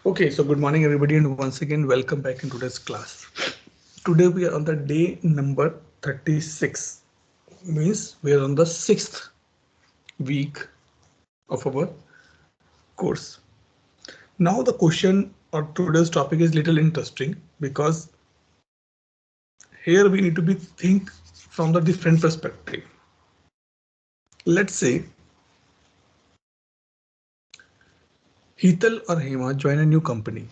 Okay, so good morning everybody and once again welcome back in today's class. Today we are on the day number 36, means we are on the 6th week of our course. Now the question or today's topic is little interesting because here we need to be think from the different perspective. Let's say Hetal or Hema join a new company.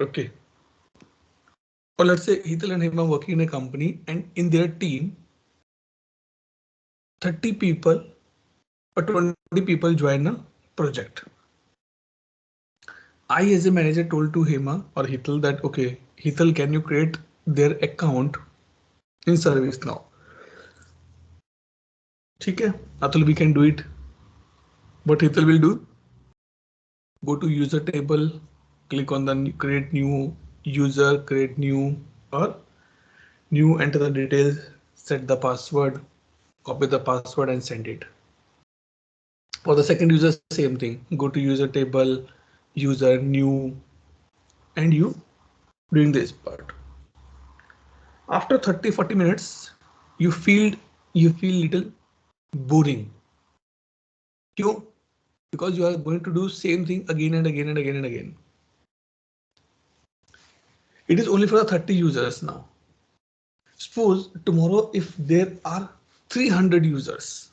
Okay. Or let's say Hetal and Hema working in a company and in their team 30 people or 20 people join a project. I as a manager told to Hema or Hital that okay, Hital, can you create their account in ServiceNow? Okay, Atul, we can do it. What Hital will do? Go to user table, click on the create new user, create new or new, enter the details, set the password, copy the password and send it. For the second user, same thing. Go to user table, user new, and you doing this part. After 30-40 minutes, you feel little boring. Kyun? Because you are going to do same thing again and again and again and again. It is only for the 30 users now. Suppose tomorrow if there are 300 users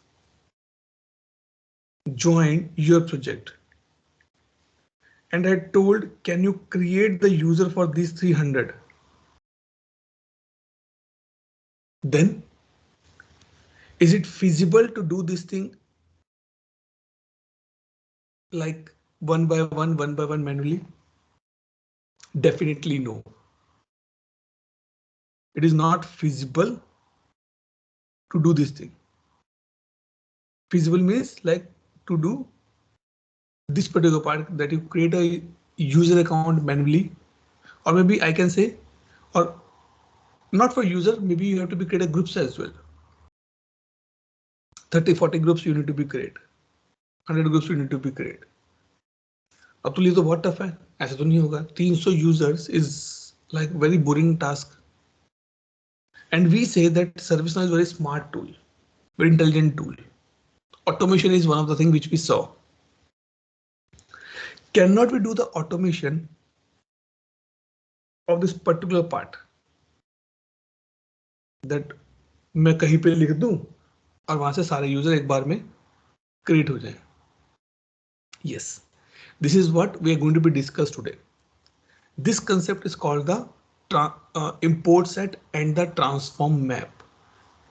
join your project and I told, can you create the user for these 300? Then is it feasible to do this thing like one by one manually? Definitely no. It is not feasible to do this thing. Feasible means like to do this particular part, that you create a user account manually, or maybe I can say, or not for user, maybe you have to be create a groups as well. 30-40 groups you need to be create, 100 groups you need to be create. अब तो ये तो बहुत tough है, ऐसा तो नहीं होगा. 300 users is like very boring task. And we say that ServiceNow is very smart tool, very intelligent tool. Automation is one of the things which we saw. Cannot we do the automation of this particular part? That मैं कहीं पे लिख दूं और वहां से सारे user एक बार में क्रिएट हो जाए. Yes, this is what we are going to be discussed today. This concept is called the import set and the transform map.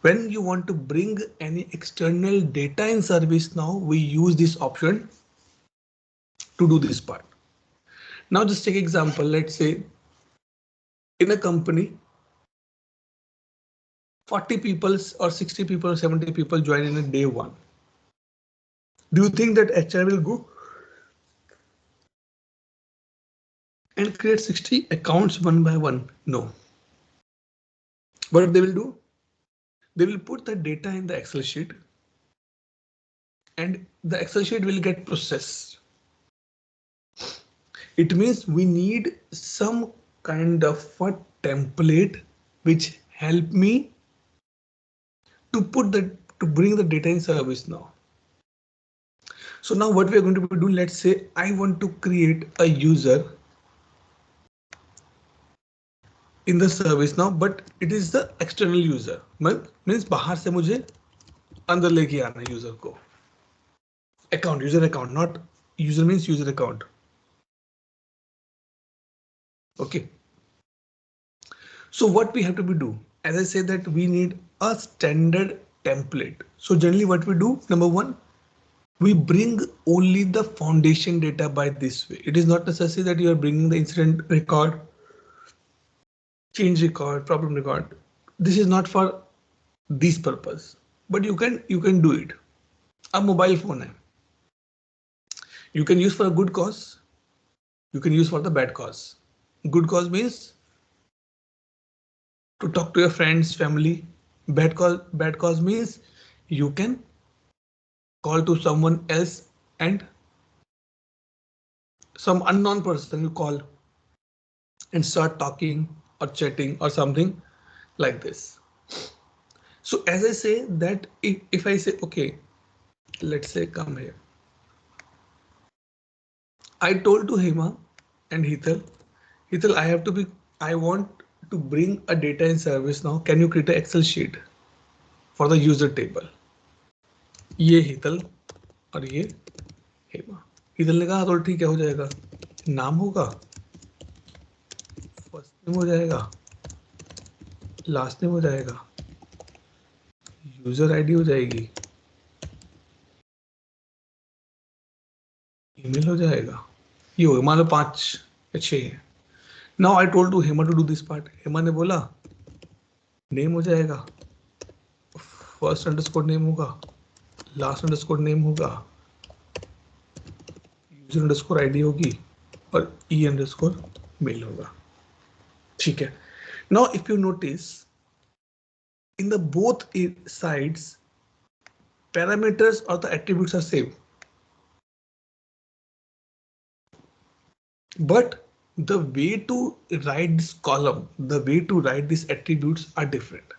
When you want to bring any external data in ServiceNow, we use this option to do this part. Now just take example. Let's say in a company, 40 people or 60 people or 70 people join in a day one. Do you think that HR will go and create 60 accounts one by one? No. What they will do? They will put the data in the Excel sheet and the Excel sheet will get processed. It means we need some kind of a template which help me to bring the data in ServiceNow. So now what we are going to do, let's say I want to create a user in the ServiceNow, but it is the external user. Means बाहर से मुझे अंदर लेके आना user को. Account, user account, not user means user account. Okay. So what we have to do, as I said, that we need a standard template. So generally what we do, number one, we bring only the foundation data by this way. It is not necessary that you are bringing the incident record, change record, problem record. This is not for this purpose, but you can do it. A mobile phone hai. You can use for a good cause. You can use for the bad cause. Good cause means to talk to your friends, family. Bad cause means you can call to someone else and some unknown person you call and start talking or chatting or something like this. So as I say that if I say, okay, let's say come here. I told to Hema and Hital, I want to bring a data in service now. Can you create an Excel sheet for the user table? ये हितल और ये हेमा। हितल ने कहा तो ठीक है, हो जाएगा। नाम होगा, फर्स्ट नेम हो जाएगा, लास्ट नेम हो जाएगा, यूजर आईडी हो जाएगी, ईमेल हो जाएगा, ये हो गया। मान लो 5 या 6 है। Now I told to Hema to do this part. Hema ने बोला नेम हो जाएगा, फर्स्ट अंडरस्कोर नेम होगा, लास्ट अंडरस्कोर नेम होगा, यूजर अंडरस्कोर आईडी होगी और ई अंडरस्कोर मेल होगा। ठीक है। Now if you notice in the both sides parameters or the attributes are same, but the way to write this column, the way to write these attributes are different.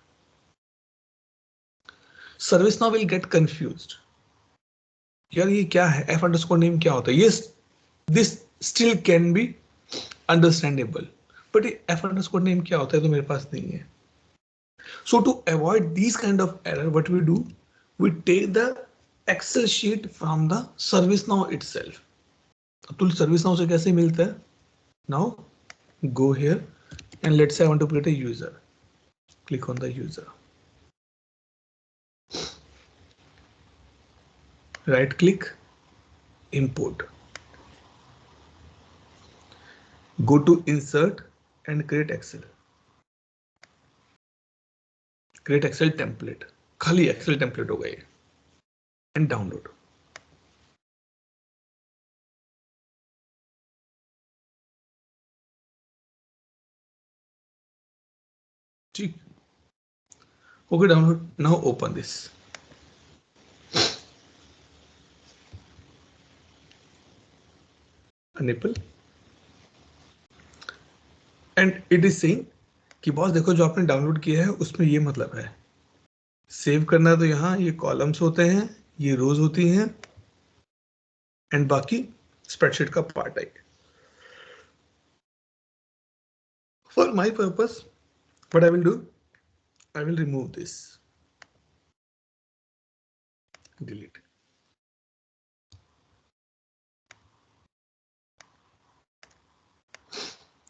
ServiceNow will get confused. यार ये क्या है, f underscore name क्या होता है? Yes, this still can be understandable, but f underscore name क्या होता है तो मेरे पास नहीं है. So to avoid these kind of error, what we do, we take the Excel sheet from the ServiceNow itself. तो ServiceNow से कैसे मिलता है? Now go here and let's say I want to create a user. Click on the user. Right click, import. Go to insert and create Excel. Create Excel template. खाली Excel template होगा ये. And download. ठीक. Okay, download. Now open this. A nipple. And it is saying कि boss देखो जो आपने download किया है उसमें ये मतलब है, सेव करना है तो यहाँ ये कॉलम्स होते हैं, ये रोज होती हैं एंड बाकी स्प्रेडशीट का पार्ट है. For my purpose what I will do, I will remove this, delete.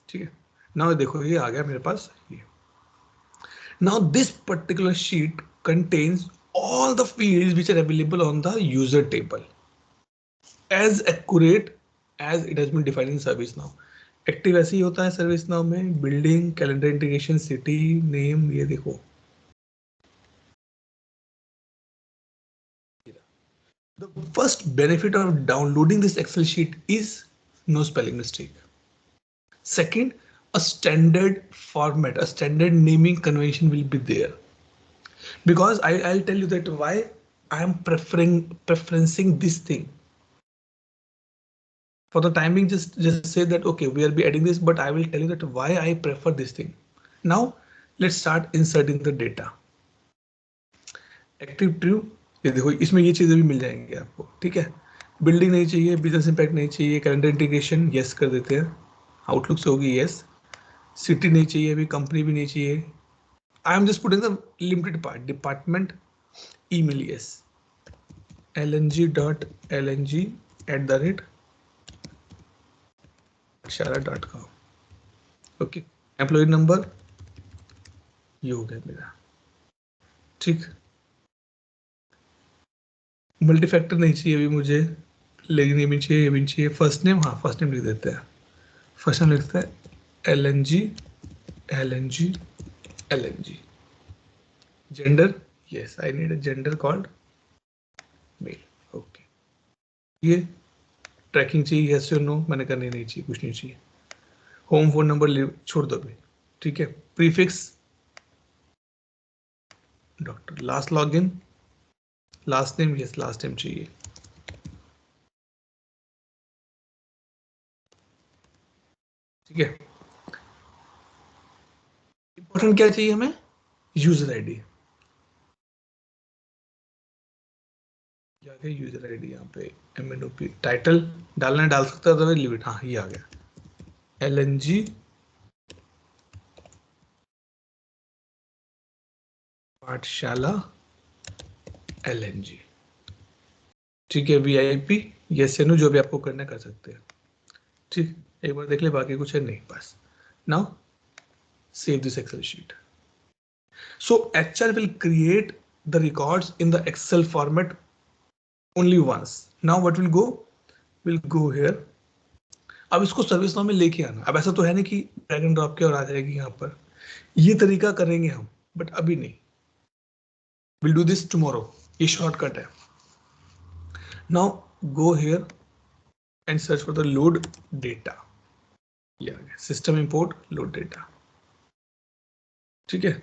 ठीक है. नाउ देखो ये आ गया मेरे पास ये. Now this particular sheet contains all the fields which are available on the user table as accurate as it has been defined in ServiceNow. Active ऐसे ही होता है ServiceNow में, building, calendar integration, city, name, ये देखो. The first benefit of downloading this Excel sheet is no spelling mistake. Second, a standard format, a standard naming convention will be there. Because I'll tell you that why I am preferencing this thing. For the timing, just say that okay, we'll be adding this, but I will tell you that why I prefer this thing. Now let's start inserting the data. Active true, ये देखो इसमें ये चीजें भी मिल जाएंगी आपको. ठीक है. बिल्डिंग नहीं चाहिए, बिजनेस इंपैक्ट नहीं चाहिए, कैलेंडर इंटीग्रेशन यस कर देते हैं, आउटलुक से होगी यस. सिटी नहीं चाहिए, अभी कंपनी भी नहीं चाहिए. I am just putting the limited part, department, email yes, lng.lng@akshara.com. Okay. Employ number ये हो गया मेरा. ठीक. मल्टी फैक्टर नहीं चाहिए अभी मुझे, लेकिन ये भी चाहिए, ये भी चाहिए. फर्स्ट नेम, हाँ फर्स्ट नेम लिख देते हैं. फर्स्ट नेम लिखता है lng. Gender, yes, I need a gender called male. Okay. ये ट्रैकिंग चाहिए, yes or no, मैंने करनी नहीं चाहिए, कुछ नहीं चाहिए. होम फोन नंबर छोड़ दो भी. ठीक है. Prefix doctor, last login, last name, yes last name चाहिए. ठीक है, इंपॉर्टेंट क्या चाहिए हमें, यूजर आईडी। क्या है यूजर आईडी, यहाँ पे MNOP टाइटल डालना डाल सकता है, अदरवाइज लिव इट। हाँ ये आ गया, LNG पाठशाला LNG। ठीक है, VIP यस या नो, जो भी आपको करना कर सकते हैं। ठीक, एक बार देख ले, बाकी कुछ है नहीं, बस। Now save this Excel sheet. So HR will create the records in the Excel format only once. Now what will go? Will go here. अब इसको सर्विस नाउ में लेके आना। अब ऐसा तो है नहीं कि ड्रैग एंड ड्रॉप के और आ जाएगी यहाँ पर, ये तरीका करेंगे हम, बट अभी नहीं। विल डू दिस टुमारो, ये शॉर्टकट है। Now go here and search for the load data. ये आ गया, सिस्टम इंपोर्ट लोड डेटा। ठीक है,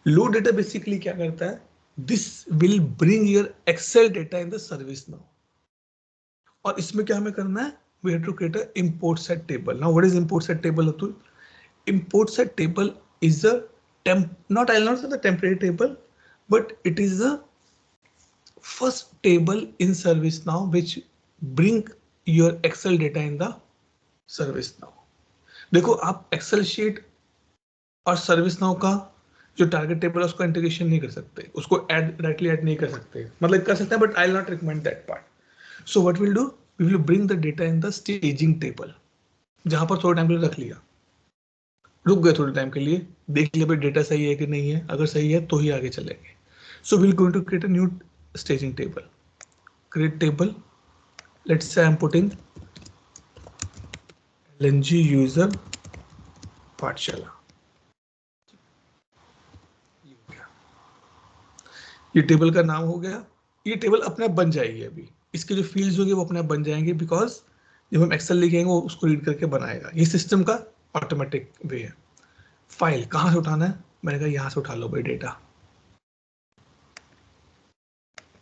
लोड डेटा बेसिकली क्या करता है, this will bring your Excel data in the service now. और इसमें क्या हमें करना है, we have to create a import set table. Now what is import set table, Atul? Import set table is a I'll not say the temporary table, but it is the first table in ServiceNow which bring your Excel data in the ServiceNow. देखो आप Excel sheet और ServiceNow का जो target table है उसको integration नहीं कर सकते, उसको डायरेक्टली ऐड नहीं कर सकते, मतलब कर सकते हैं but I will not recommend that part. So what will do, we will bring the data in the staging table, जहां पर थोड़ा टाइम के लिए रख लिया, रुक गए थोड़े टाइम के लिए, देख लिया भाई डेटा सही है कि नहीं है, अगर सही है तो ही आगे चलेंगे। So will going to create a new staging table, create table, let's say I am putting LNG user Pathshala. ये टेबल का नाम हो गया, ये टेबल अपने आप बन जाएगी, अभी इसके जो फील्ड्स होंगे वो अपने आप बन जाएंगे, बिकॉज जब हम एक्सेल लिखेंगे वो उसको रीड करके बनाएगा, ये सिस्टम का ऑटोमेटिक वे है। फाइल कहां से उठाना है, मैंने कहा यहां से उठा लो भाई डेटा,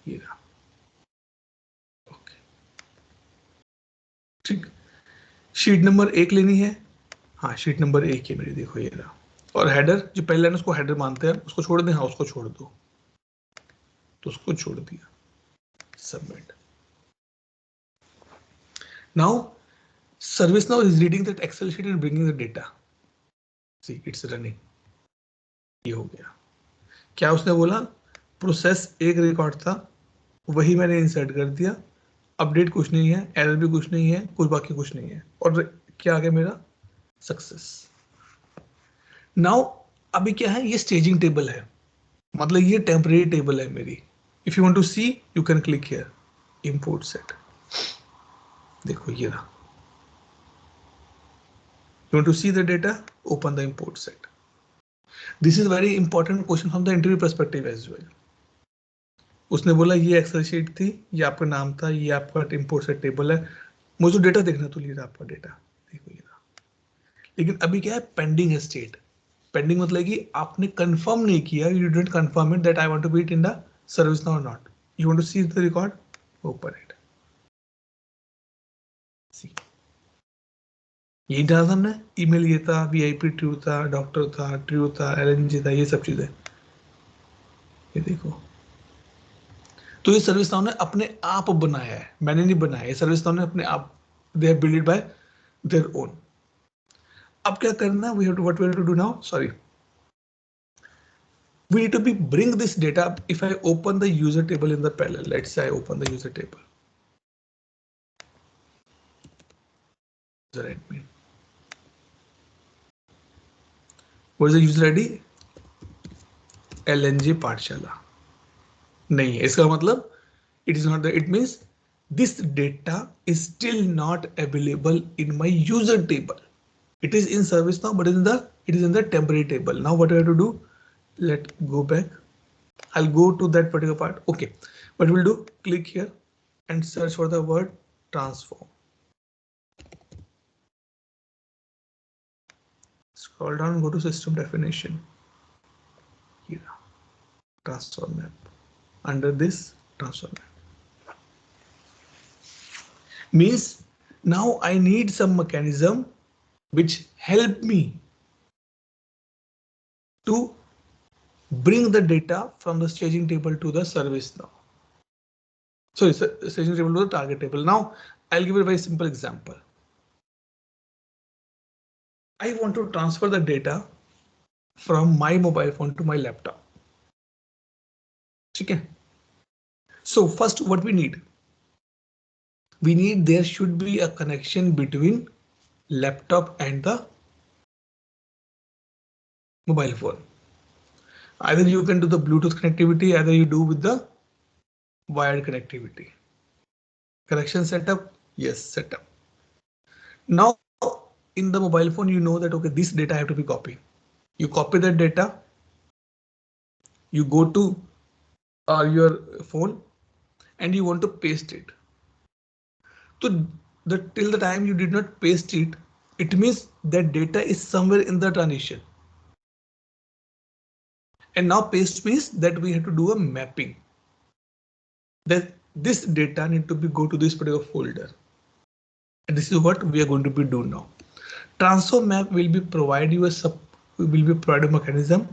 ये रहा। ओके ठीक, शीट नंबर 1 लेनी है, हाँ शीट नंबर 1 है मेरी, देखो ये रहा। और हेडर, जो पहले लाइन उसको हेडर मानते हैं, उसको छोड़ दें, हाँ उसको छोड़ दो, तो उसको छोड़ दिया, submit. Now ServiceNow is reading that Excel sheet and bringing the data. See, it's running. ये हो गया। क्या उसने बोला, प्रोसेस एक रिकॉर्ड था, वही मैंने इंसर्ट कर दिया, अपडेट कुछ नहीं है, एरर भी कुछ नहीं है, कुछ बाकी कुछ नहीं है, और क्या आ गया मेरा, सक्सेस। नाउ अभी क्या है, ये स्टेजिंग टेबल है, मतलब ये टेम्परेरी टेबल है मेरी। If you want to see you can click here, import set, देखो ये रहा। You want to see the data, open the import set. This is very important question from the interview perspective as well. उसने बोला ये Excel sheet थी, ये आपका नाम था, ये आपका इंपोर्ट सेट टेबल है, मुझे डेटा देखना, तो ये आपका डेटा देखो ये रहा। लेकिन अभी क्या है, पेंडिंग है स्टेट। पेंडिंग मतलब कि आपने कंफर्म नहीं किया, you didn't confirm it that I want to be it in the service now और not, you want to see the record, open it, see. यही डाला हमने, ईमेल ये था, VIP ट्रू था, डॉक्टर था, ट्रू था, LNG था, ये सब चीजें, ये देखो। तो ये सर्विस नाउ ने अपने आप बनाया है, मैंने नहीं बनाया, ये सर्विस नाउ ने अपने आप, they have build it by their own. अब क्या करना है, we have to, what we have to do now, sorry, we need to bring this data. If I open the user table in the parallel, let's say I open the user table, user admin, what is the user ID, LNG पाठशाला नहीं है, इसका मतलब it is not the, it means this data is still not available in my user table. It is in service now, but it is in the temporary table. Now what I have to do, let go back, I'll go to that particular part. Okay, what we'll do, click here and search for the word transform. Scroll down, go to system definition. Here, transform map. Under this transform map means now I need some mechanism which help me to bring the data from the staging table to the service now. So it's a staging table to the target table. Now I'll give you a very simple example. I want to transfer the data from my mobile phone to my laptop. Okay. So first what we need there should be a connection between laptop and the mobile phone. Either you can do the Bluetooth connectivity, either you do with the wired connectivity. Connection setup, yes, setup. Now in the mobile phone, you know that okay, this data have to be copied. You copy that data, you go to your phone and you want to paste it. So till the time you did not paste it, it means that data is somewhere in the transition. And now paste means that we have to do a mapping. That this data need to be go to this particular folder. And this is what we are going to be doing now. Transfer map will be provide you a mechanism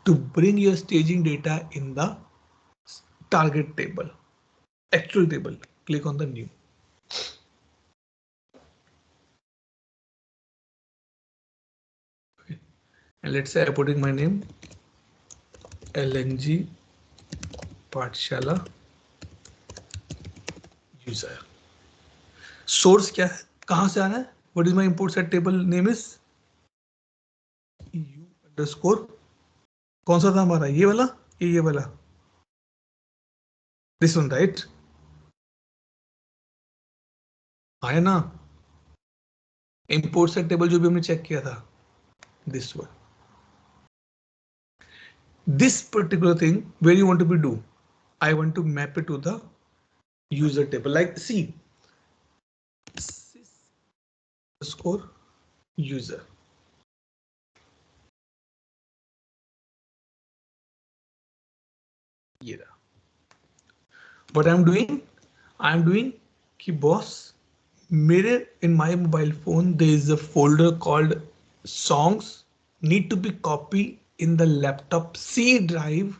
to bring your staging data in the target table, actual table. Click on the new. Okay. And let's say I put in my name LNG Pathshala user. Source क्या है, कहां से आना है? What is my import set table name is EU underscore. कौन सा था हमारा, ये वाला, ये वाला, this one, right? आया ना import set table जो भी हमने चेक किया था, this one. This particular thing where you want to be do, I want to map it to the user table. Like see, score user. Yeah. What I'm doing कि boss, मेरे in my mobile phone there is a folder called songs need to be copied in the laptop C drive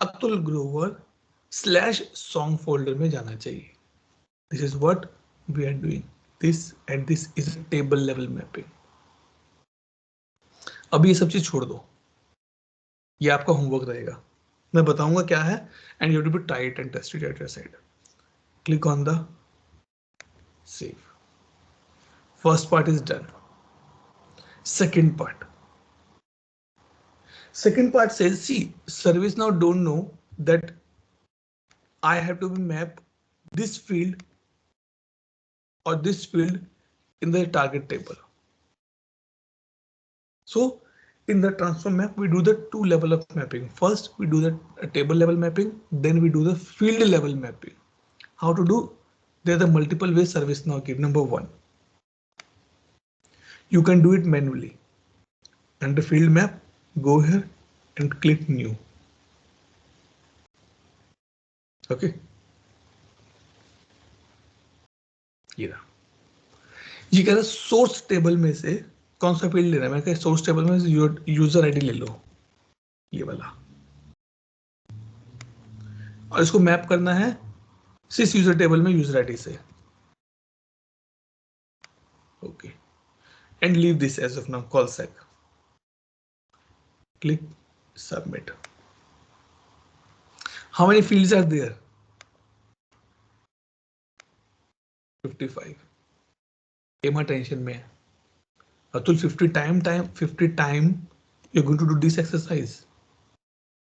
Atul Grover /song folder में जाना चाहिए. This is what we are doing. This and this is a table level mapping. अभी ये सब चीज छोड़ दो, ये आपका होमवर्क रहेगा. मैं बताऊंगा क्या है and you have to be try it and test it at your side. Click on the save. First part is done. Second part says, see, ServiceNow don't know that I have to map this field or this field in the target table. So in the transfer map, we do the two level of mapping. First, we do the table level mapping, then we do the field level mapping. How to do? There are the multiple ways ServiceNow give. Number one, you can do it manually. Under field map, go here and click new. Okay. ये कह रहा source table में से कौन सा field लेना है. मैं कह सोर्स टेबल में यूजर आईडी ले लो, ये वाला, और इसको मैप करना है सिस यूजर टेबल में यूजर आईडी से. Okay, and leave this as of now. कॉल सेक, click submit. How many fields are there? 55. एमा टेंशन में है. Atul 50 time you going to do this exercise.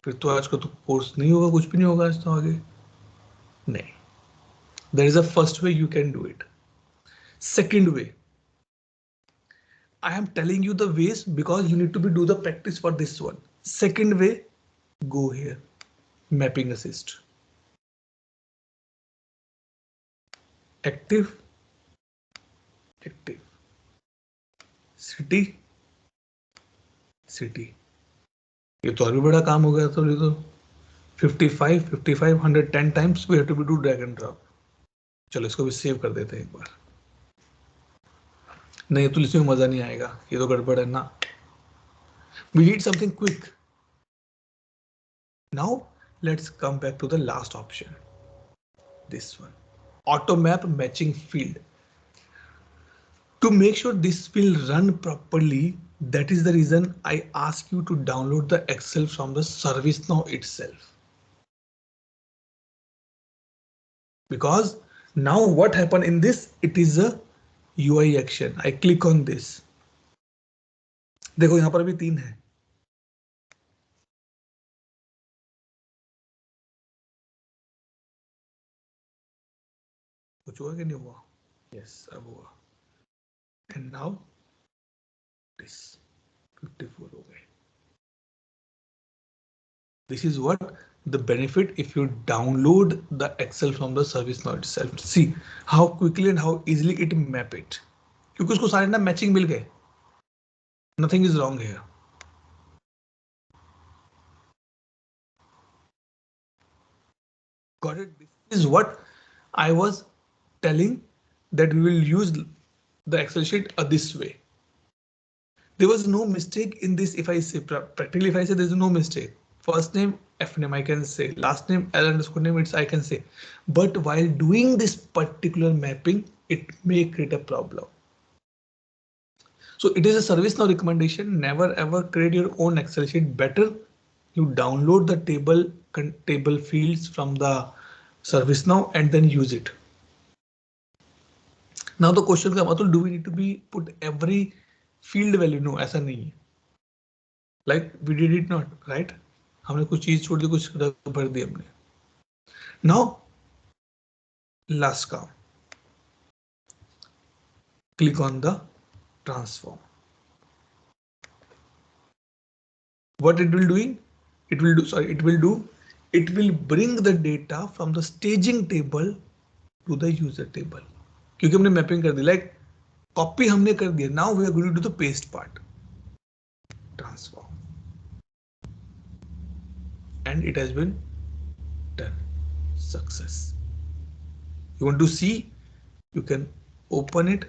फिर तो आज का तो कोर्स नहीं होगा, कुछ भी नहीं होगा आज तो आगे. नहीं, there is a first way you can do it. Second way, I am telling you the ways because you need to do the practice for this one. Second way, go here, mapping assist. Active, city. ये तो और भी बड़ा काम हो गया. तो ये तो 55 110 times we have to do drag and drop. चलो इसको भी सेव कर देते हैं एक बार. नहीं तो इसमें मजा नहीं आएगा, ये तो गड़बड़ है ना. We need something quick. Now let's come back to the last option. This one, auto map matching field. To make sure this will run properly, that is the reason I ask you to download the Excel from the ServiceNow itself. Because now what happened in this, it is a UI action. I click on this. देखो यहां पर भी 3 है. कुछ हुआ कि नहीं हुआ? Yes, अब हुआ. And now this 54 हो गए. This is what the benefit if you download the Excel from the ServiceNow itself. See how quickly and how easily it map it. क्योंकि उसको सारे ना मैचिंग मिल गए. Nothing is wrong here. Got it? This is what I was telling, that we will use the Excel sheet this way. There was no mistake in this. If I say practically, if I say there's no mistake, first name F name I can say, last name L underscore name it's I can say, but while doing this particular mapping, it may create a problem. So it is a ServiceNow recommendation. Never ever create your own Excel sheet. Better you download the table fields from the ServiceNow and then use it. Now the question comes, Atul, do we need to be put every field value? No, ऐसा नहीं है. Like we did it not, right? हमने कुछ चीज छोड़ दी, कुछ भर दी हमने. Now last काम. Click on the transform. What it will doing? It will bring the data from the staging table to the user table. क्योंकि हमने मैपिंग कर दी, like कॉपी हमने कर दिया. Now we are going to do the paste part. Transform. And it has been done. Success. You want to see? You can open it.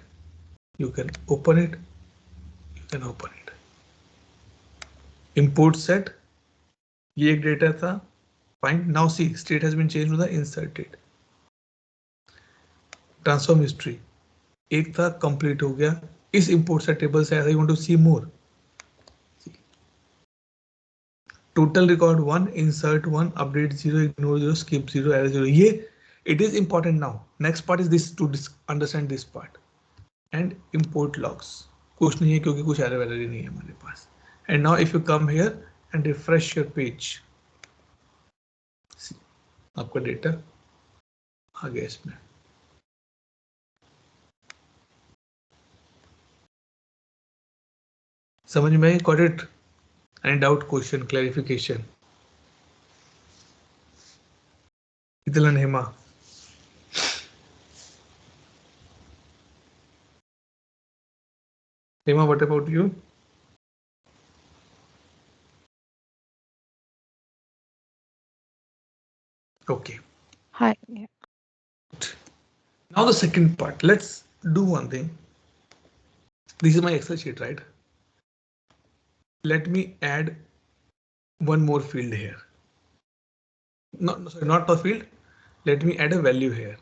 You can open it. You can open it. Import set. ये एक data था. Fine. Now see, state has been changed to the inserted. Transform history. एक था complete हो गया. इस import set table से you want to see more. Total record 1, insert 1, update 0, ignore 0, skip 0, error 0. ये it is important now. Next part is this, to understand this part. And import logs. कुछ नहीं है क्योंकि कुछ error ही नहीं है हमारे पास. And now if you come here and refresh your page, see, आपका data आ गया इसमें. समझ में? Got it? Any doubt, question, clarification? Italan Hema. Hema, what about you? Okay. Hi. Yeah. Now the second part. Let's do one thing. This is my Excel sheet, right? Let me add one more field here. Not a field. Let me add a value here.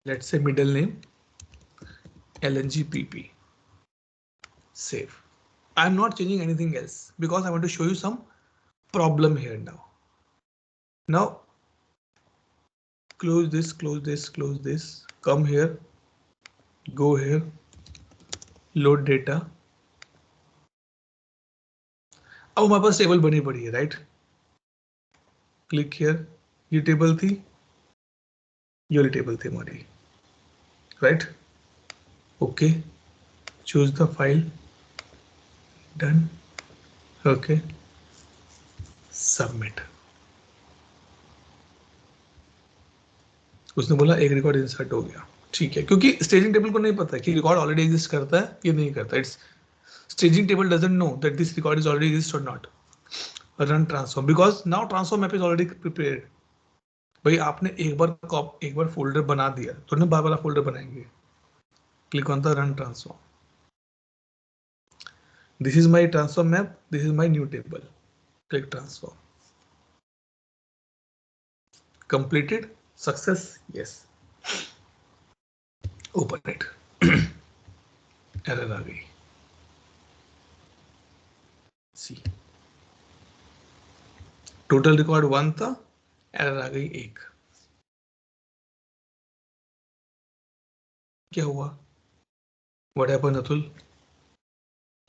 Let's say middle name LNGPP. Save. I'm not changing anything else because I want to show you some problem here now. Now close this, close this, close this. Come here. Go here. Load data. अब हमारे पास table बनी पड़ी है, right? Click here. ये table थी, ये वाली table थी हमारी, right? Okay, choose the file. Done. Okay, submit. उसने बोला एक रिकॉर्ड इंसर्ट हो गया. ठीक है, क्योंकि स्टेजिंग टेबल को नहीं पता कि रिकॉर्ड ऑलरेडी एग्जिस्ट करता है ये नहीं करता. It's staging table doesn't know that this record is already exist or not. Run transform because now transform map is already prepared. भाई आपने एक बार फोल्डर बना दिया तो ना बार बार फोल्डर बनाएंगे. Click on the run transform. This is my transform map. This is my new table. Click transform. Completed. Success. Yes. Open it. Error आ गई. See. Total record 1 था. Error आ गई 1. क्या हुआ? What happened, Atul?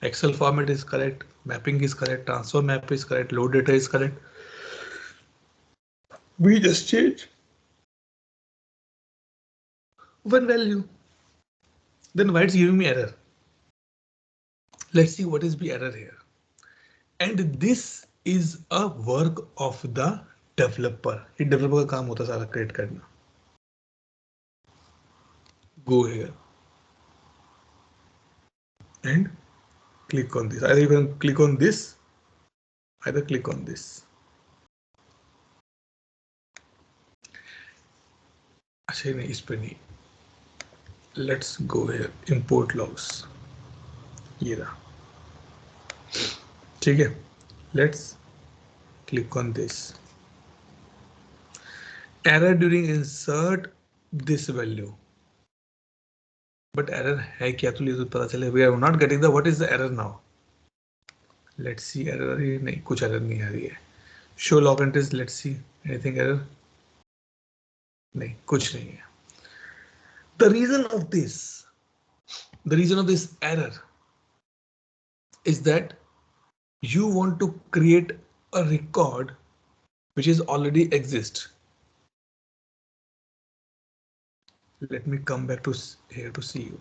Excel format is correct. Mapping is correct. Transform map is correct. Load data is correct. We just change one value. Then why it's giving me error? Let's see what is the error here. And this is a work of the developer. ये developer का काम होता है सारा create करना. Go here and click on this. Either you can click on this. Either click on this. अच्छा नहीं इस पे नहीं. Let's go here. Import logs. ये रहा. ठीक है. Let's click on this. Error during insert this value. But error है क्या तो ये तो पता चले. We are not getting the what is the error now. Let's see error नहीं कुछ error नहीं आ रही है. Show log entries. Let's see anything error. नहीं कुछ नहीं है. The reason of this error is that you want to create a record which is already exist. Let me come back to here to see you.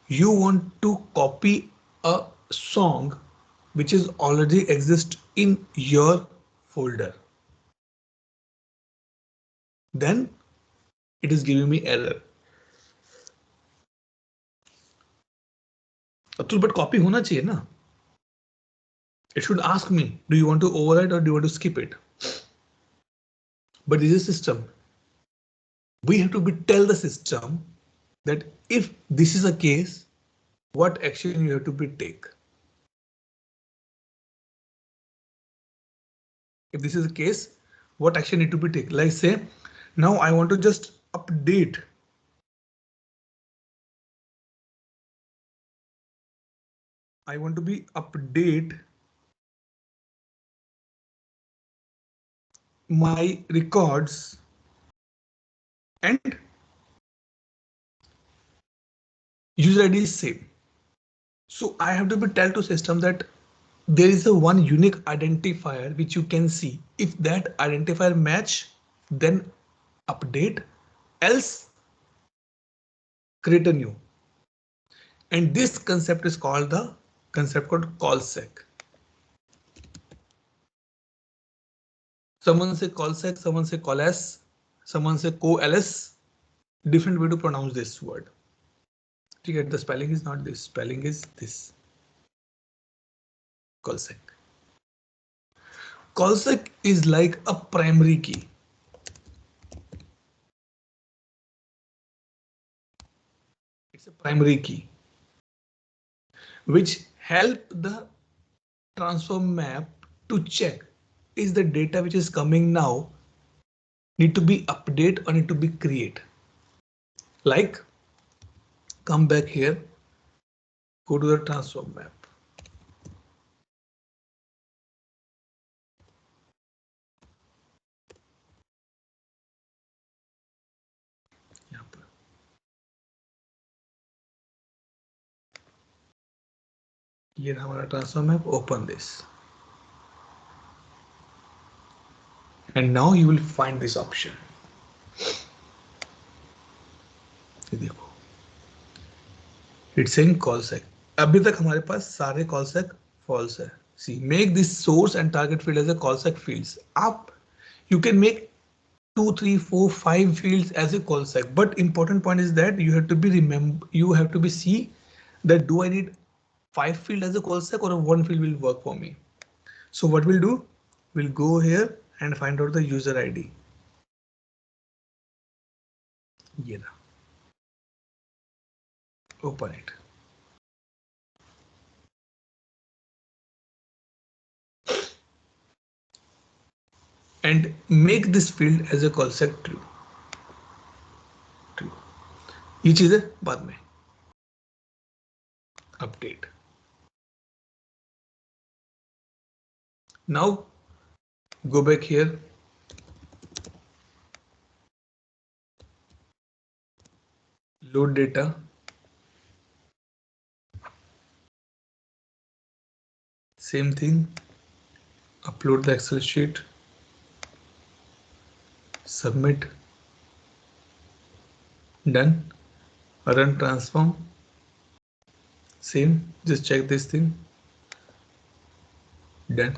You want to copy a song which is already exist in your folder. Then it is giving me error. Atul but copy होना चाहिए ना. It should ask me, do you want to override or do you want to skip it? But this is a system. We have to tell the system that if this is a case, what action you have to take. If this is the case, what action need to be taken? Like say, now I want to just update. I want to be update my records and user ID is same. So I have to be tell to system that there is a one unique identifier which you can see. If that identifier match, then update, else create a new. And this concept is called the concept called callsec. Someone say callsec, someone say calls, someone say co-ls. Different way to pronounce this word. The spelling is not this. Spelling is this. Callsec. Callsec is like a primary key. It's a primary key which help the transform map to check is the data which is coming now need to be update or need to be create. Like come back here, go to the transform map. ये हमारा transform map. Open this. And now you will find this option. देखो. It's saying callsec. अभी तक हमारे पास सारे callsec false है. See, make this source and target field as a callsec fields. Up, you can make 2, 3, 4, 5 fields as a callsec. But important point is that you have to be see that do I need 5 field as a callsec or 1 field will work for me. So what we'll do, we'll go here and find out the user ID. ये रहा. Open it. And make this field as a call set true. True. ये चीजें बाद में. Update. Now go back here. Load data. Same thing. Upload the Excel sheet. Submit. Done. Run transform. Same. Just check this thing. Done.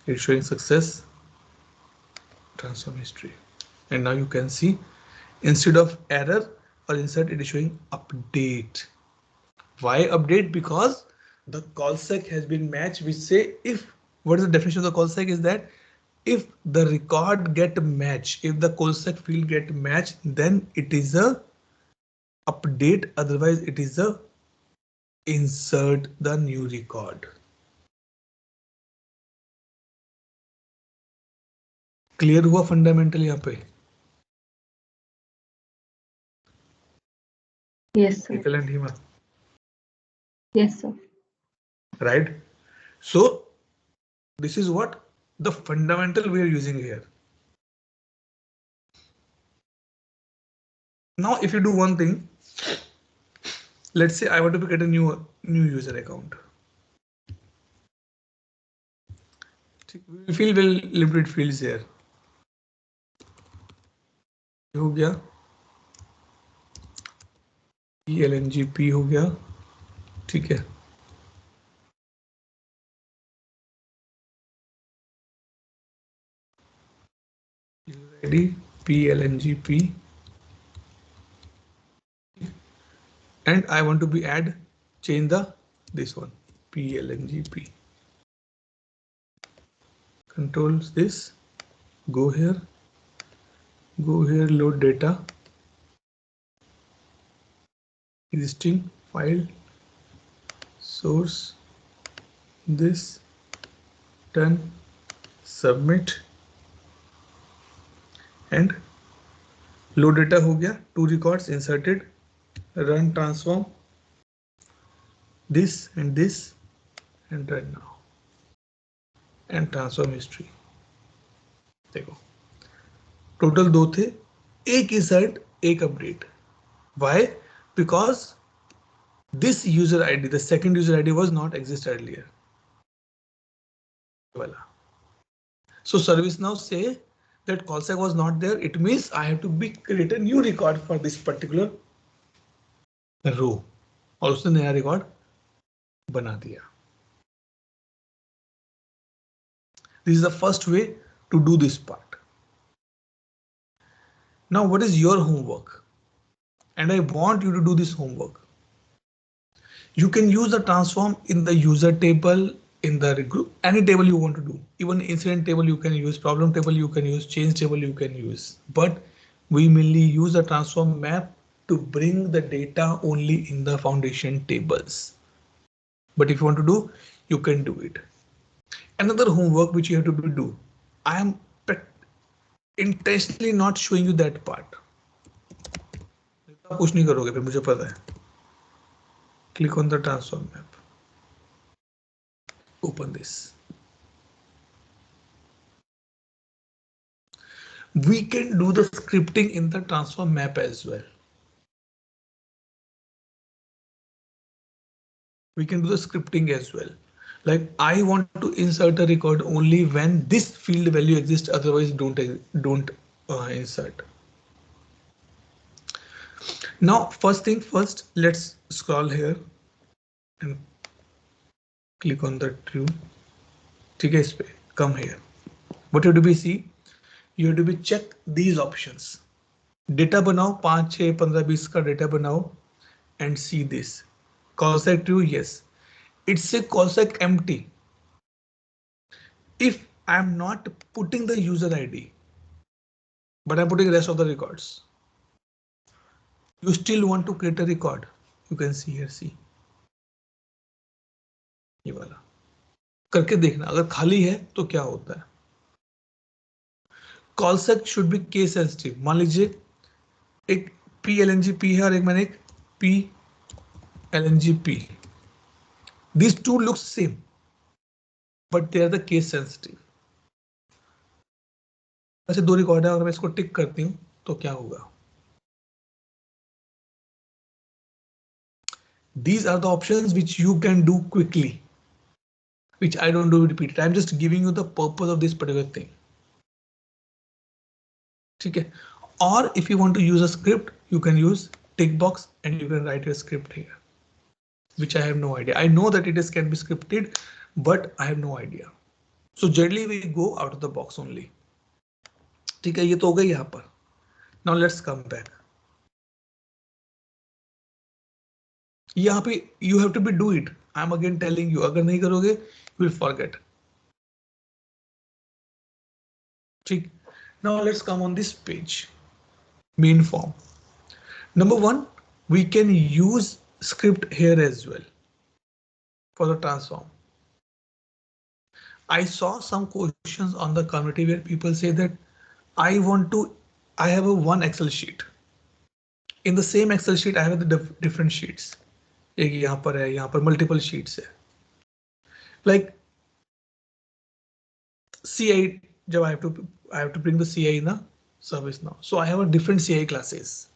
It's showing success. Transform history. And now you can see instead of error or insert, it is showing update. Why update? Because the call sec has been matched. We say if, what is the definition of the call sec is that if the record get matched, if the call sec field get matched, then it is a update. Otherwise it is a insert the new record. Clear हुआ fundamental यहाँ पे? Yes, sir. Nikhil and Hima. Yes, sir. Right? So this is what the fundamental we are using here. Now, if you do one thing, let's say I want to create a new user account. We feel well limited fields here. हो गया LNGP हो गया, ठीक है. Ready PLNGP, and I want to be change this one PLNGP. Controls this. Go here. Load data. Existing file. Source. This. Done. Submit. And load data हो गया. 2 records inserted. Run transform. This and run now. And transform history. देखो total 2 थे, एक insert, एक update. Why? Because this user ID, the second user ID was not exist earlier. So service now say that callback was not there. It means I have to create a new record for this particular row. और उसने नया record बना दिया. This is the first way to do this part. Now, what is your homework? And I want you to do this homework. You can use the transform in the user table, in the group, any table you want to do. Even incident table you can use, problem table you can use, change table you can use. But we mainly use the transform map to bring the data only in the foundation tables. But if you want to do, you can do it. Another homework which you have to do. I am intentionally not showing you that part. कुछ नहीं करोगे फिर मुझे पता है. Click on the transform map. Open this. We can do the scripting in the transform map as well. We can do the scripting as well. Like I want to insert a record only when this field value exists, otherwise don't insert. Now, first thing first, let's scroll here and click on the true. ठीक है, इस पे come here. What you have to be see? You have to be check these options. Data बनाओ 5, 6, 15, 20 का data बनाओ and see this. Callback true, yes. It's a callback empty. If I'm not putting the user ID, but I'm putting the rest of the records. You still want to create a record, you can see here, see ये वाला करके देखना, अगर खाली है तो क्या होता है. Call set should be case sensitive. मान लीजिए एक PLNGP है और एक मैंने एक PLNGP. These two looks same, but they are the case sensitive. ऐसे दो रिकॉर्ड है, अगर मैं इसको टिक करती हूं तो क्या होगा? These are the options which you can do quickly, which I don't do repeated. I'm just giving you the purpose of this particular thing. ठीक है. Or if you want to use a script, you can use tick box and you can write your script here, which I have no idea. I know that it is can be scripted, but I have no idea. So generally we go out of the box only. ठीक है, ये तो हो गई यहाँ पर. Now let's come back. यहाँ पे you have to be do it. I'm again telling you, अगर नहीं करोगे you will forget. ठीक. Now let's come on this page. Main form. Number one, we can use script here as well for the transform. I saw some questions on the community where people say that I have a one Excel sheet. In the same Excel sheet, I have the different sheets. एक यहाँ पर है, यहाँ पर multiple sheets है. Like CI, जब I have to bring the CI in a service now. So I have a different CI classes.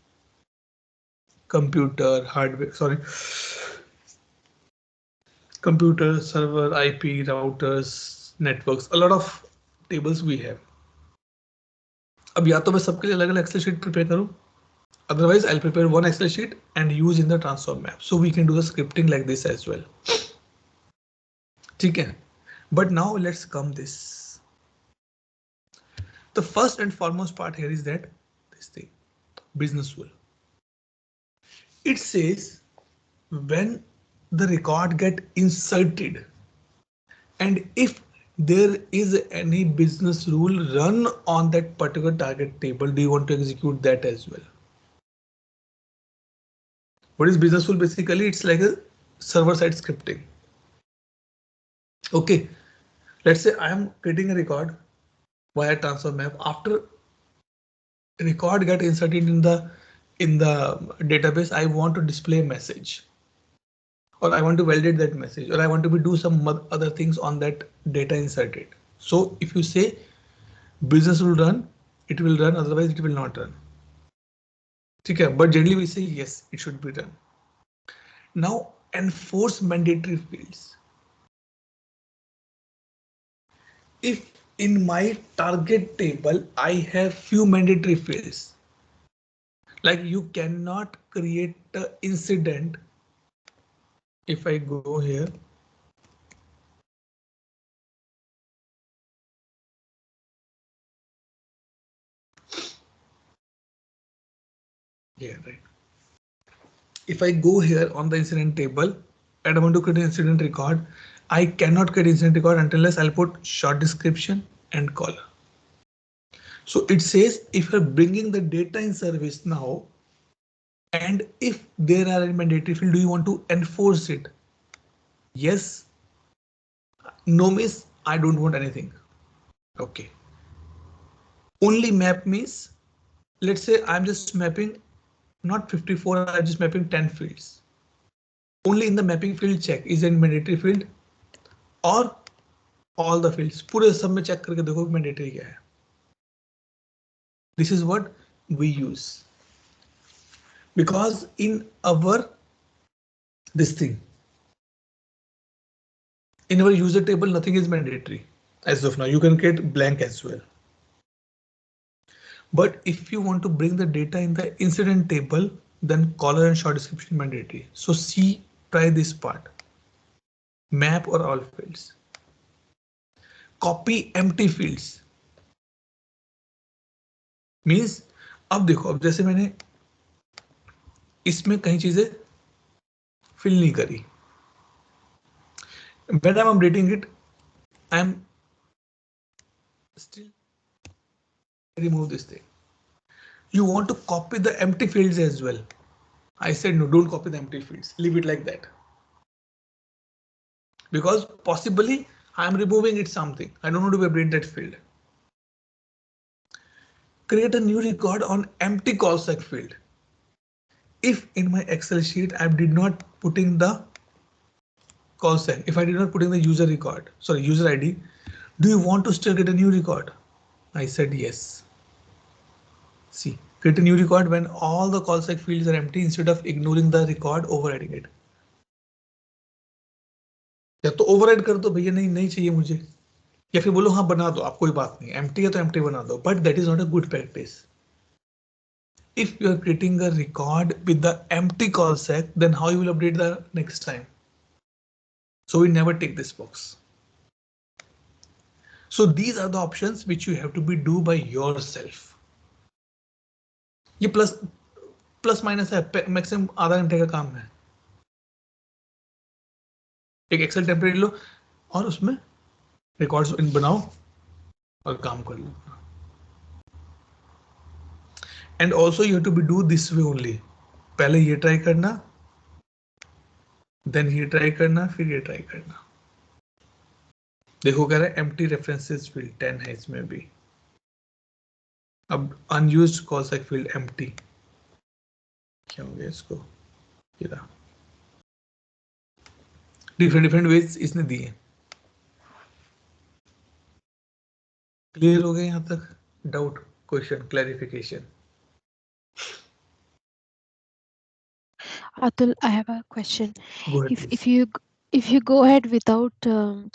Computer, hardware, sorry. Computer, server, IP, routers, networks, a lot of tables we have. अब या तो मैं सबके लिए अलग अलग Excel sheet prepare करूं, otherwise I'll prepare one Excel sheet and use in the transform map. So we can do the scripting like this as well. ठीक है. But now let's come this. The first and foremost part here is that this thing, business rule. It says when the record get inserted and if there is any business rule run on that particular target table, do you want to execute that as well? What is business rule? Basically, it's like a server-side scripting. Okay, let's say I am creating a record via transfer map. After record get inserted in the database, I want to display a message, or I want to validate that message, or I want to do some other things on that data inserted. So if you say business will run, it will run, otherwise it will not run. Okay, but generally we say yes, it should be done. Now enforce mandatory fields. If in my target table I have few mandatory fields, like you cannot create an incident. If I go here, yeah, right. If I go here on the incident table and I want to create an incident record, I cannot create incident record unless I'll put short description and color. So it says if you're bringing the data in service now, and if there are any mandatory field, do you want to enforce it? Yes. No means I don't want anything. Okay. Only map means, let's say I'm just mapping not 54, I'm just mapping 10 fields. Only in the mapping field check is there mandatory field or all the fields. पूरे सब में check करके देखो mandatory क्या है. This is what we use. Because in our this thing, in our user table, nothing is mandatory as of now. You can create blank as well. But if you want to bring the data in the incident table, then color and short description mandatory. So see, try this part. Map or all fields. Copy empty fields. Means अब देखो, अब जैसे मैंने इसमें कई चीजें fill नहीं करी. When I'm updating it, I'm still remove this thing. You want to copy the empty fields as well. I said no, don't copy the empty fields, leave it like that. Because possibly I am removing it something. I don't want to update that field. Create a new record on empty call sec field. If in my Excel sheet I did not put in the call sec, if I did not put in the user record, sorry, user ID, do you want to still get a new record? I said yes. See, create a new record when all the call sec fields are empty instead of ignoring the record, overriding it. या तो override कर दो भैया, नहीं नहीं चाहिए मुझे, या फिर बोलो हाँ बना दो, आप कोई बात नहीं, एम्प्टी है तो एम्प्टी बना दो, but that is not a good practice. If you are creating a record with the empty call sec, then how you will update the next time? So we never take this box. So these are the options which you have to be do by yourself. ये plus minus है, maximum आधा घंटे का काम है. एक Excel template लो और उसमें रिकॉर्ड्स बनाओ और काम कर लो. And also you have to be do this way only. पहले ये ट्राई करना, देन ये ट्राई करना, फिर ये ट्राई करना. देखो कह रहा है एम्प्टी रेफरेंसेस फील्ड 10 है इसमें भी. अब अनयूज्ड कॉल सेक फील्ड एम्प्टी, क्या हो गया इसको, डिफरेंट वेज इसने दिए. क्लियर हो गए यहां तक? Doubt, question, clarification? Atul, I have a question. Go ahead, If you go ahead without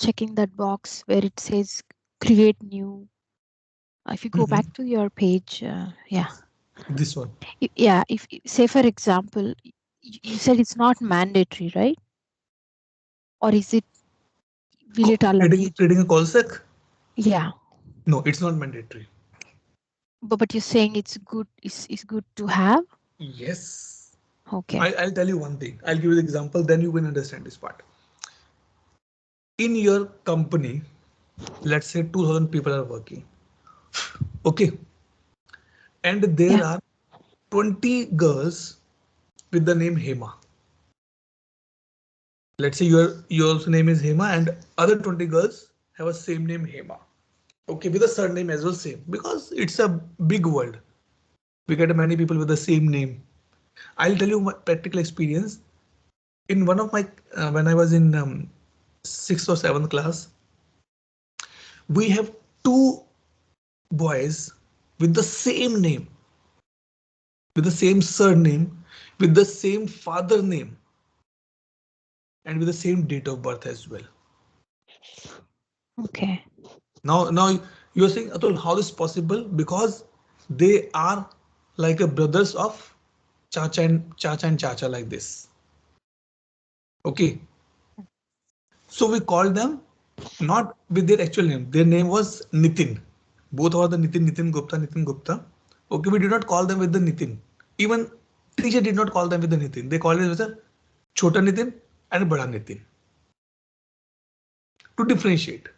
checking that box where it says create new, if you go back to your page, yeah. This one. Yeah, if say for example, you said it's not mandatory, right? Or is it? Will it allow you? Creating a call sec? Yeah. No, it's not mandatory. But you're saying it's good. Is good to have. Yes. Okay. I'll tell you one thing. I'll give you the example, then you will understand this part. In your company, let's say 2000 people are working. Okay. And there are 20 girls with the name Hema. Let's say your name is Hema and other 20 girls have a same name Hema. Okay, with a surname as well same, because it's a big world. We get many people with the same name. I'll tell you my practical experience. In one of my, when I was in 6th or 7th class, we have 2 boys with the same name, with the same surname, with the same father name, and with the same date of birth as well. Okay. Now you're saying, Atul, how is possible? Because they are like a brothers of Chacha and Chacha like this. Okay. So we call them not with their actual name. Their name was Nitin. Both are the Nitin Gupta. Okay, we did not call them with the Nitin. Even teacher did not call them with the Nitin. They called it with a Chota Nitin and Bada Nitin. To differentiate,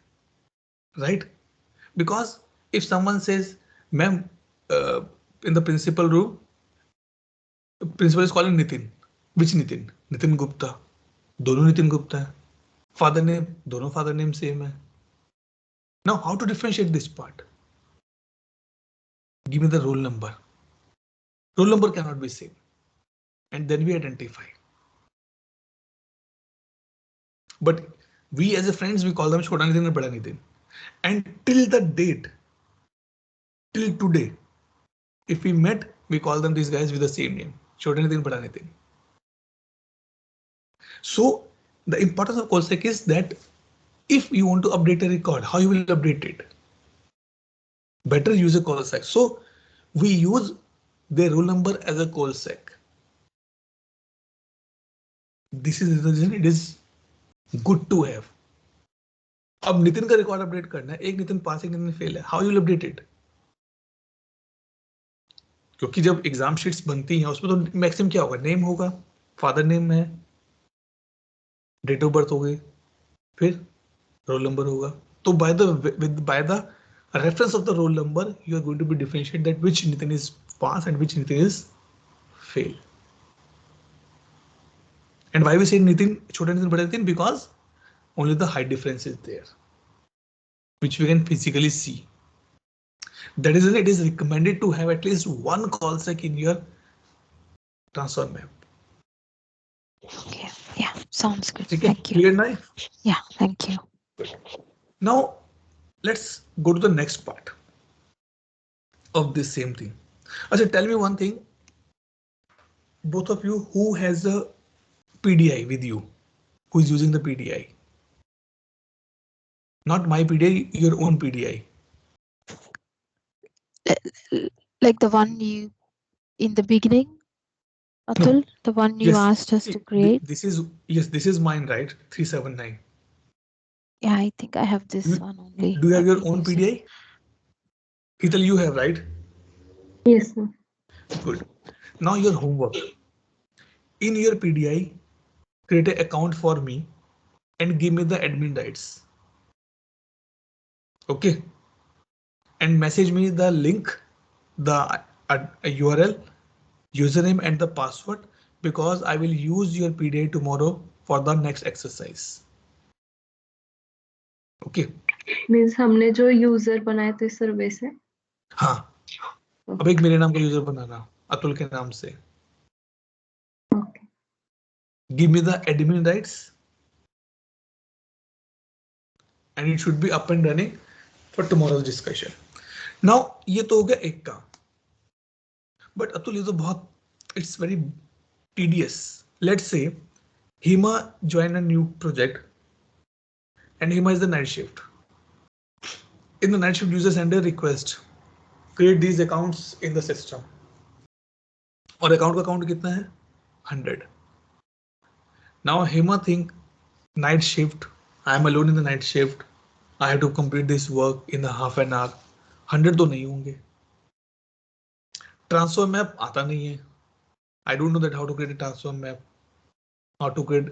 right? Because if someone says, ma'am, in the principal room, the principal is calling Nitin. Which Nitin? Nitin Gupta. दोनों Nitin Gupta है. Father name, दोनों father name same है. Now, how to differentiate this part? Give me the roll number. Roll number cannot be same. And then we identify. But we as a friends, we call them Chota Nitin and Bada Nitin. And till the date, till today, if we met, we call them these guys with the same name. Chota Nitin, Bada Nitin. So the importance of call sec is that if you want to update a record, how you will update it? Better use a call sec. So we use their roll number as a call sec. This is the reason it is good to have. अब नितिन का record update करना है, एक नितिन पास एक Nitin fail है, how you will update it? क्योंकि जब exam sheets बनती हैं उसमें तो मैक्सिमम क्या होगा, नेम होगा, फादर नेम है, डेट ऑफ बर्थ हो गई, फिर रोल नंबर होगा. तो by the reference of the roll number, you are going to be differentiate that which Nitin is pass and which Nitin is fail. And why we say Nitin, छोटा Nitin, बड़ा Nitin? Because only the height difference is there, which we can physically see. That is why it is recommended to have at least one call sec in your transform map. Okay. Yeah. Sounds good. Okay, Thank you. clear now? Yeah. Thank you. Now let's go to the next part of this same thing. Achha, tell me one thing. Both of you, who has a PDI with you? Who is using the PDI? Not my PDI, your own PDI. Like the one you in the beginning, Atul, the one you Yes, asked us to create. this is, yes, this is mine, right? 379. Yeah, I think I have this one only. Do you have Let your me own use it. PDI? Hital, you have, right? Yes, sir. Good. Now your homework. In your PDI, create an account for me and give me the admin rights. Okay. And message me the link, the URL, username and the password, because I will use your PDI tomorrow for the next exercise. Okay. Means हमने जो user बनाए थे सर्वे से. हाँ. अब एक मेरे नाम का यूजर बनाना, अतुल के नाम से. Okay. Give me the admin rights and it should be up and running for tomorrow's discussion. Now ये तो हो गया एक काम. But अतुल ये तो बहुत, it's very tedious. Let's say Hima join a new project and Hima is the night shift. In the night shift, user send a request, create these accounts in the system. और account का count कितना है? 100. Now Hima think night shift. I am alone in the night shift. I have to complete this work in a half an hour. 100 तो नहीं होंगे. Transfer map आता नहीं है. I don't know that how to create a transfer map. How to create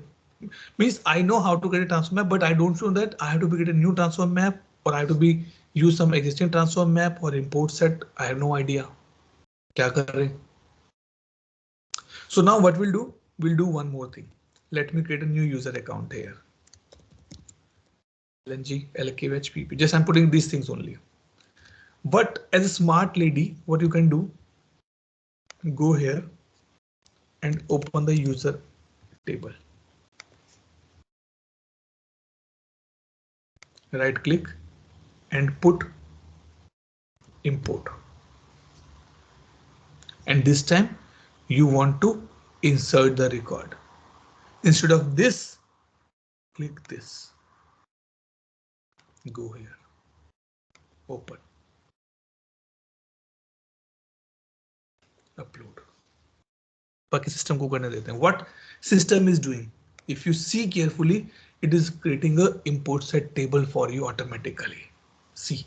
means I know how to create a transfer map, but I don't know that I have to create a new transfer map or I have to be use some existing transfer map or import set. I have no idea. क्या कर रहे? So now what we'll do? We'll do one more thing. Let me create a new user account here. LNG, LKHPP. Just I'm putting these things only. But as a smart lady, what you can do? Go here and open the user table. Right click and put import. And this time you want to insert the record. Instead of this, click this. Go here. Open. Upload. बाकी system को करने देते हैं. What system is doing? If you see carefully, it is creating a import set table for you automatically. See,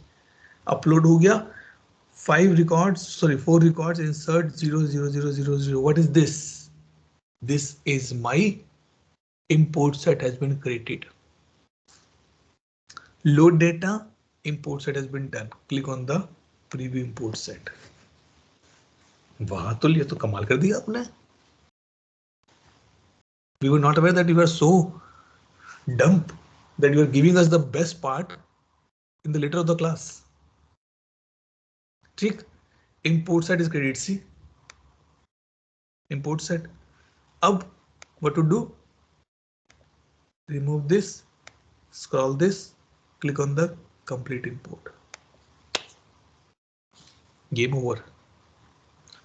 upload हो गया. 4 records, insert 00000. What is this? This is my import set has been created. Load data, import set has been done. Click on the preview import set. वाह तो ये तो कमाल कर दिया आपने. We were not aware that you are so dumb that you are giving us the best part in the later of the class. ठीक, import set is created. See, import set. अब what to do? Remove this, scroll this, click on the complete import. Game over.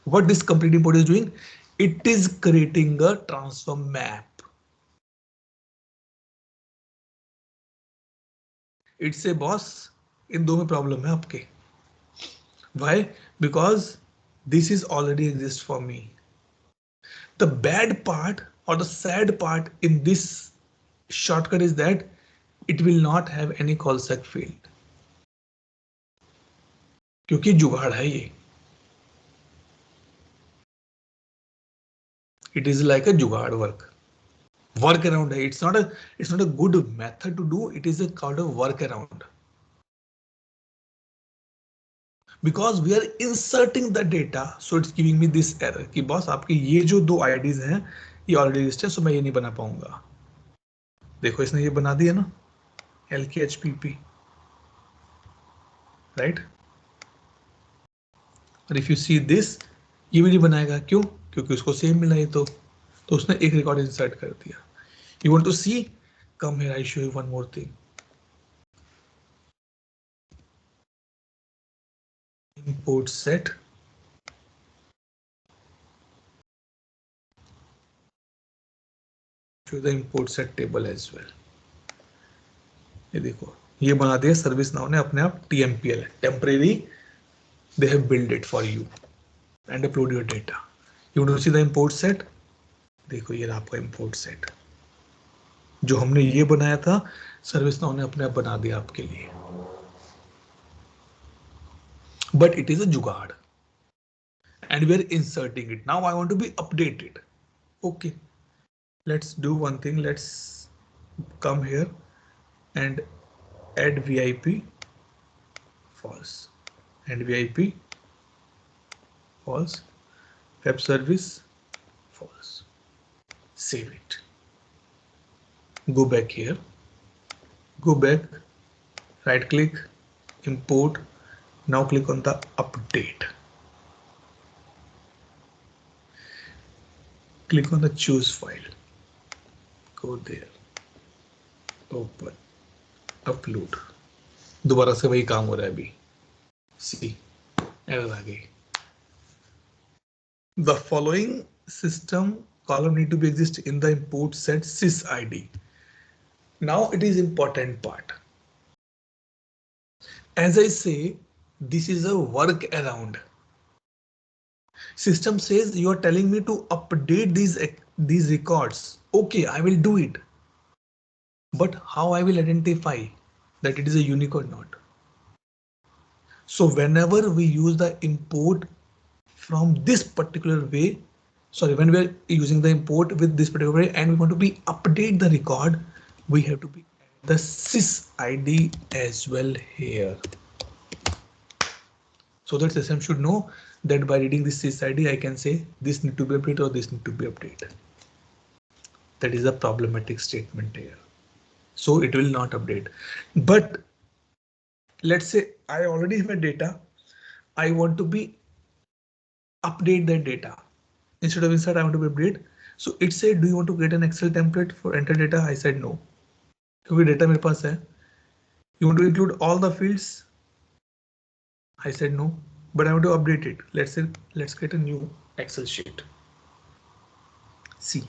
What this complete import is doing? It is creating a transfer map. It's a boss. इन दो में problem है आपके. Why? Because this is already exist for me. The bad part or the sad part in this shortcut is that it will not have any call sec field. क्योंकि जुगाड़ है ये. It is like a जुगाड़ workaround है. It's not a good method to do. It is a kind of workaround. Because we are inserting the data, so it's giving me this error कि boss आपके ये जो दो IDs हैं ये already list है, सो मैं ये नहीं बना पाऊंगा। देखो इसने ये बना दिया ना, LKHPP, राइट। और इफ यू सी दिस, ये भी नहीं बनाएगा, क्यों? क्योंकि उसको सेम मिला ये तो उसने एक रिकॉर्ड इंसर्ट कर दिया। You want to see, come here, I show you one more thing. Import set, show the import set table as well। ये देखो ये बना दिया सर्विस नाउ ने अपने आप, TMPL, temporary, they have built it for you and upload your data। You want to see the import set? देखो ये रहा आपका import set, जो हमने ये बनाया था सर्विस नाउ ने अपने आप बना दिया आपके लिए। But it is a जुगाड़ and we are inserting it। Now I want to be updated। Okay, let's do one thing, let's come here and add VIP false and VIP false, web service false, save it, go back here, go back, right click, import, now click on the update, click on the choose file, go there, open, upload। दोबारा से वही काम हो रहा है अभी, सी error आ गई। The following system column need to be exist in the import set sys id। Now it is important part, as I say, this is a workaround। System says you are telling me to update these records, okay, I will do it, but how I will identify that it is a unique or not? So whenever we use the import from this particular way, sorry, when we are using the import with this particular way and we want to be update the record, we have to be the sys id as well here, so that system should know that by reading this sys id I can say this need to be updated or this need to be updated। That is a problematic statement here, so it will not update। But let's say I already have a data, I want to be update that data, instead of insert I want to be update। So it said, do you want to create an Excel template for enter data? I said no, क्योंकि data मेरे पास है। You want to include all the fields? I said no, but I want to update it। Let's say let's create a new Excel sheet। See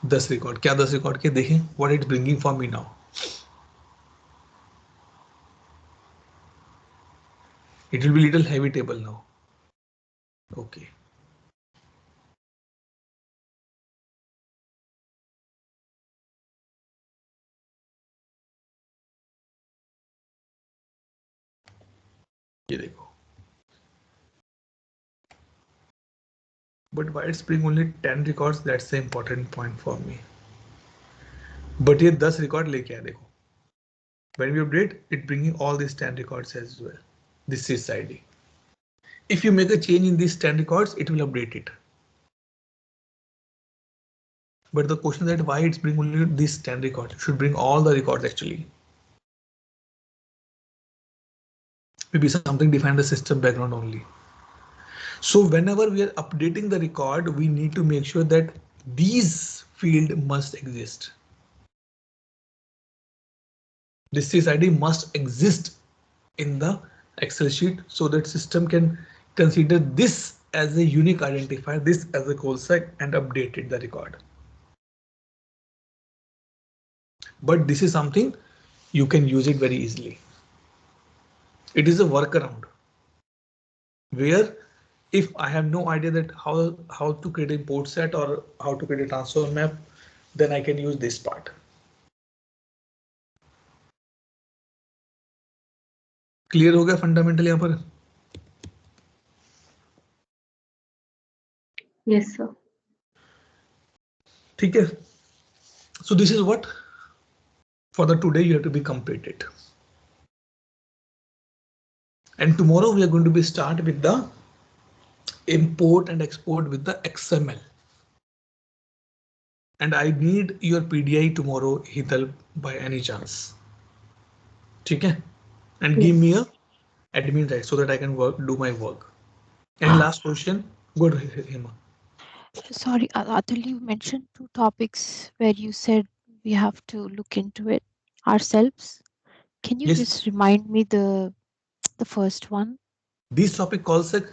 10 record, क्या 10 record के देखें what it's bringing for me now। It will be little heavy table now। Okay, ये देखो, but why it's bring only 10 records? That's the important point for me। but ये 10 record लेके आया देखो, when we update it bringing all these 10 records as well, this is id। if you make a change in these 10 records it will update it, but the question is that why it's bring only these 10 records? It should bring all the records actually। maybe something define the system background only। So whenever we are updating the record, we need to make sure that these field must exist। This sys id must exist in the Excel sheet so that system can consider this as a unique identifier, this as a call sec, and updated the record। But this is something you can use it very easily। It is a workaround where if I have no idea that how to create a import set or how to create a transfer map, then I can use this part। Clear हो गया fundamental यहाँ पर? Yes, sir. ठीक है, so this is what for the today you have to be completed, and tomorrow we are going to be start with the import and export with the XML। and I need your PDI tomorrow, Hital, by any chance. Okay? And give me a Yes. admin right so that I can do my work. Any last question? Go to Hima. Sorry, Atul, you mentioned two topics where you said we have to look into it ourselves. Can you Yes, just remind me the first one? these topic call sec,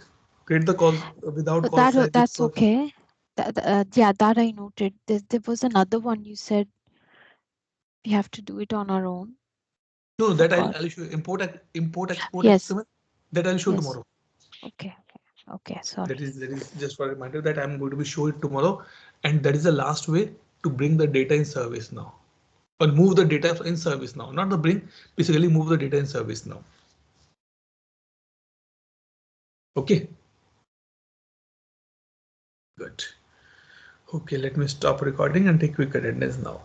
create the calls without call sec. That's okay. Yeah, that I noted. There was another one you said we have to do it on our own. No, that Forgot. I'll show import export Yes. XML. That I'll show Yes. tomorrow. Okay. Okay. Sorry. That is just for a reminder that I'm going to be show it tomorrow, and that is the last way to bring the data in service now, or move the data in service now. Not the bring, basically move the data in service now. Okay. Good. Okay, let me stop recording and take quick attendance now.